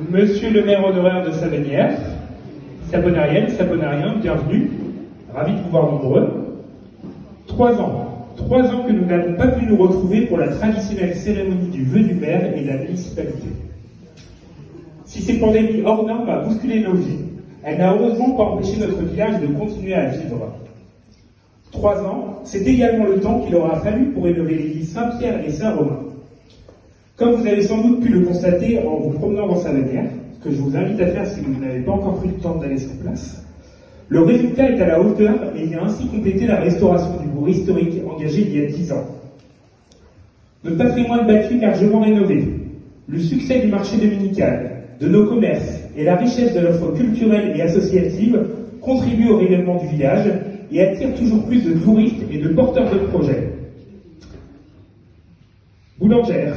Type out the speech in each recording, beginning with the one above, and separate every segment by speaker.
Speaker 1: Monsieur le maire honoraire de Savenière, Savonarienne, Savonarien, bienvenue. Ravi de vous voir nombreux. 3 ans. 3 ans que nous n'avons pas pu nous retrouver pour la traditionnelle cérémonie du vœu du maire et de la municipalité. Si cette pandémie hors norme a bousculé nos vies, elle n'a heureusement pas empêché notre village de continuer à vivre. 3 ans, c'est également le temps qu'il aura fallu pour rénover l'église Saint-Pierre et Saint-Romain. Comme vous avez sans doute pu le constater en vous promenant dans Savenière, ce que je vous invite à faire si vous n'avez pas encore pris le temps d'aller sur place, le résultat est à la hauteur et il a ainsi complété la restauration du bourg historique engagée il y a 10 ans. Notre patrimoine bâti largement rénové, le succès du marché dominical, de nos commerces et la richesse de l'offre culturelle et associative contribuent au rayonnement du village et attirent toujours plus de touristes et de porteurs de projets. Boulangères,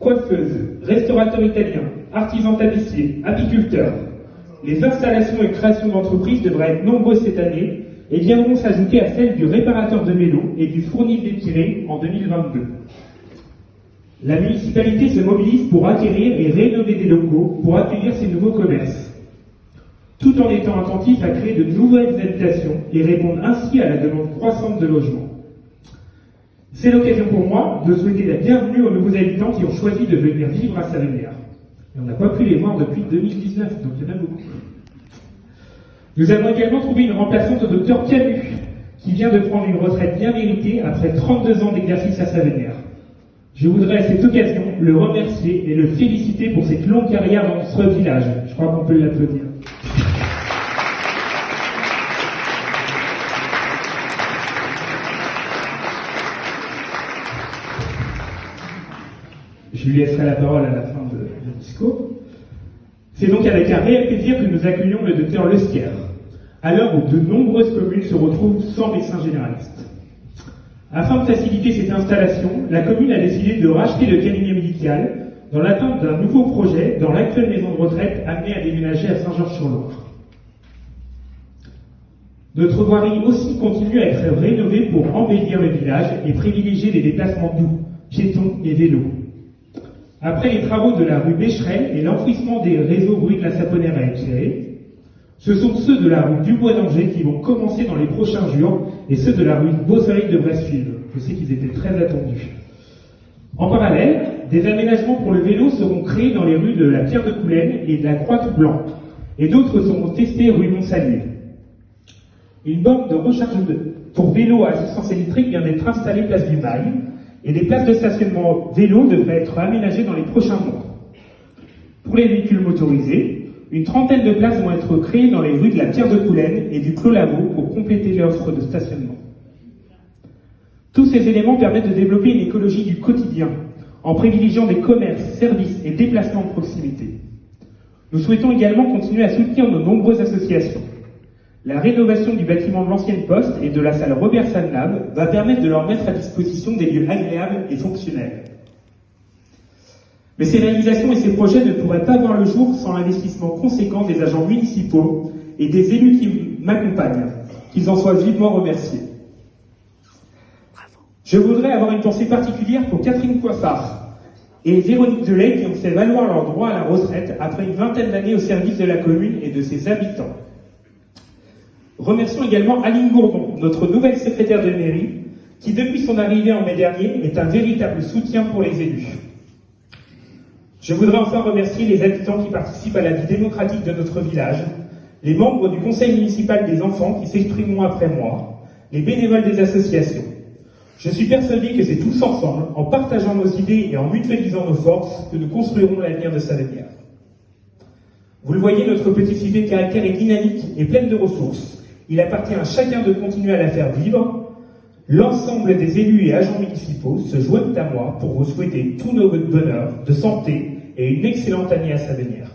Speaker 1: coiffeuses, restaurateurs italiens, artisans tapissiers, apiculteurs. Les installations et créations d'entreprises devraient être nombreuses cette année et viendront s'ajouter à celles du réparateur de vélos et du fournil d'étirés en 2022. La municipalité se mobilise pour acquérir et rénover des locaux pour accueillir ces nouveaux commerces, tout en étant attentif à créer de nouvelles habitations et répondre ainsi à la demande croissante de logements. C'est l'occasion pour moi de souhaiter la bienvenue aux nouveaux habitants qui ont choisi de venir vivre à Savenière. Et on n'a pas pu les voir depuis 2019, donc il y en a beaucoup. Nous avons également trouvé une remplaçante au docteur Camus, qui vient de prendre une retraite bien méritée après 32 ans d'exercice à Savenière. Je voudrais à cette occasion le remercier et le féliciter pour cette longue carrière dans notre village. Je crois qu'on peut l'applaudir. Je lui laisserai la parole à la fin de discours. C'est donc avec un réel plaisir que nous accueillons le docteur Lesquier, à l'heure où de nombreuses communes se retrouvent sans médecin généraliste. Afin de faciliter cette installation, la commune a décidé de racheter le cabinet médical dans l'attente d'un nouveau projet dans l'actuelle maison de retraite amenée à déménager à Saint-Georges-sur-Loire. Notre voirie aussi continue à être rénovée pour embellir le village et privilégier les déplacements doux, piétons et vélos. Après les travaux de la rue Becherel et l'enfouissement des réseaux bruits de la Saponnerie à éclairer, ce sont ceux de la rue Dubois d'Angers qui vont commencer dans les prochains jours et ceux de la rue Beau-Soleil devraient suivre. Je sais qu'ils étaient très attendus. En parallèle, des aménagements pour le vélo seront créés dans les rues de la Pierre de Coulaine et de la Croix-tout-Blanc, et d'autres seront testés rue Montsalier. Une borne de recharge pour vélo à assistance électrique vient d'être installée place du Mail, et des places de stationnement vélo devraient être aménagées dans les prochains mois. Pour les véhicules motorisés, une trentaine de places vont être créées dans les rues de la Pierre de Coulaine et du Clos Lavaux pour compléter l'offre de stationnement. Tous ces éléments permettent de développer une écologie du quotidien, en privilégiant des commerces, services et déplacements de proximité. Nous souhaitons également continuer à soutenir nos nombreuses associations. La rénovation du bâtiment de l'ancienne poste et de la salle Robert Sanlab va permettre de leur mettre à disposition des lieux agréables et fonctionnels. Mais ces réalisations et ces projets ne pourraient pas voir le jour sans l'investissement conséquent des agents municipaux et des élus qui m'accompagnent, qu'ils en soient vivement remerciés. Je voudrais avoir une pensée particulière pour Catherine Coiffard et Véronique Delay qui ont fait valoir leur droit à la retraite après une vingtaine d'années au service de la commune et de ses habitants. Remercions également Aline Gourdon, notre nouvelle secrétaire de mairie, qui depuis son arrivée en mai dernier est un véritable soutien pour les élus. Je voudrais enfin remercier les habitants qui participent à la vie démocratique de notre village, les membres du conseil municipal des enfants qui s'exprimeront après moi, les bénévoles des associations. Je suis persuadé que c'est tous ensemble, en partageant nos idées et en mutualisant nos forces, que nous construirons l'avenir de Savenière. Vous le voyez, notre petite cité de caractère est dynamique et pleine de ressources. Il appartient à chacun de continuer à la faire vivre. L'ensemble des élus et agents municipaux se joignent à moi pour vous souhaiter tout notre bonheur, de santé et une excellente année à Savenière.